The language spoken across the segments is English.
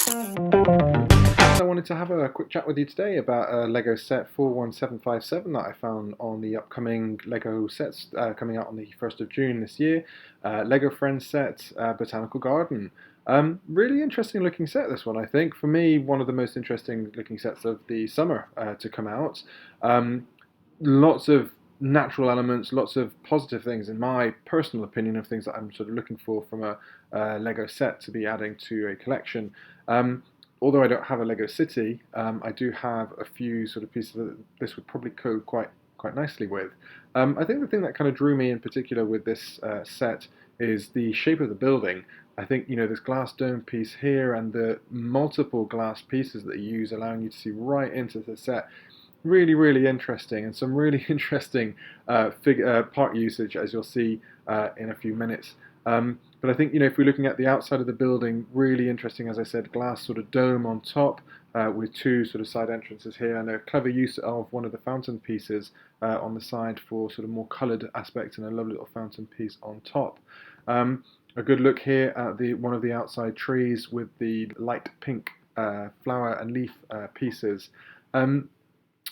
I wanted to have a quick chat with you today about a Lego set 41757 that I found on the upcoming Lego sets coming out on the 1st of June this year. Lego Friends set Botanical Garden. Really interesting looking set, this one, I think. For me, one of the most interesting looking sets of the summer to come out. Lots of natural elements, lots of positive things, in my personal opinion, of things that I'm sort of looking for from a Lego set to be adding to a collection. Although I don't have a Lego city, I do have a few sort of pieces that this would probably go quite nicely with. I think the thing that kind of drew me in particular with this set is the shape of the building. I think, this glass dome piece here and the multiple glass pieces that you use, allowing you to see right into the set, really, really interesting, and some really interesting part usage, as you'll see in a few minutes. But I think, if we're looking at the outside of the building, really interesting, as I said, glass sort of dome on top with two sort of side entrances here, and a clever use of one of the fountain pieces on the side for sort of more coloured aspects, and a lovely little fountain piece on top. A good look here at one of the outside trees with the light pink flower and leaf pieces.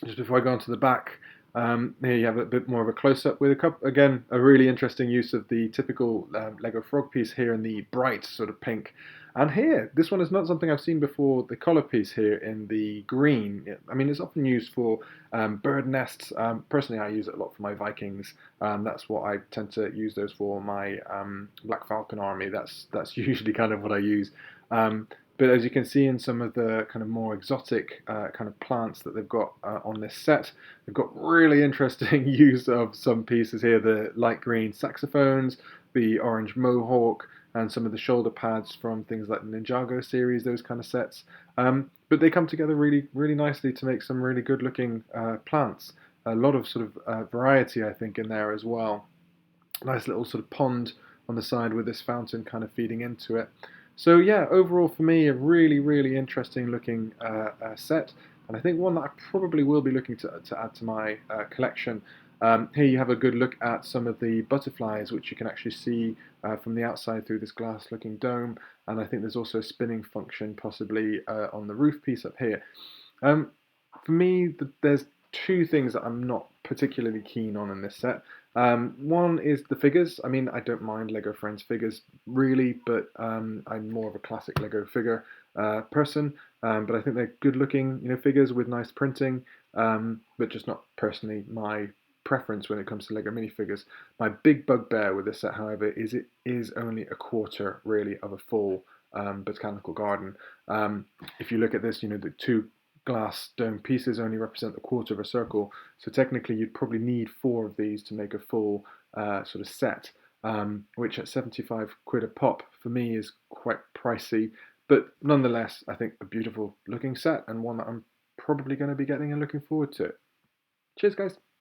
Just before I go on to the back, here you have a bit more of a close-up with again, a really interesting use of the typical Lego frog piece here in the bright sort of pink. And here, this one is not something I've seen before, the collar piece here in the green. I mean, it's often used for bird nests. Personally, I use it a lot for my Vikings. That's what I tend to use those for, my Black Falcon army. That's usually kind of what I use. But as you can see in some of the kind of more exotic kind of plants that they've got on this set, they've got really interesting use of some pieces here, the light green saxophones, the orange mohawk, and some of the shoulder pads from things like the Ninjago series, those kind of sets. But they come together really, really nicely to make some really good looking plants. A lot of sort of variety, I think, in there as well. Nice little sort of pond on the side with this fountain kind of feeding into it. So yeah, overall for me, a really, really interesting looking set, and I think one that I probably will be looking to add to my collection. Here you have a good look at some of the butterflies, which you can actually see from the outside through this glass-looking dome, and I think there's also a spinning function possibly on the roof piece up here. Um, for me, there's two things that I'm not particularly keen on in this set. One is the figures. I mean, I don't mind Lego Friends figures really, but I'm more of a classic Lego figure person. But I think they're good-looking, figures with nice printing, but just not personally my preference when it comes to Lego minifigures. My big bugbear with this set, however, is it is only a quarter really of a full botanical garden. If you look at this, the two glass dome pieces only represent a quarter of a circle, so technically you'd probably need four of these to make a full sort of set, which at 75 quid a pop for me is quite pricey, but nonetheless I think a beautiful looking set, and one that I'm probably going to be getting and looking forward to. Cheers guys!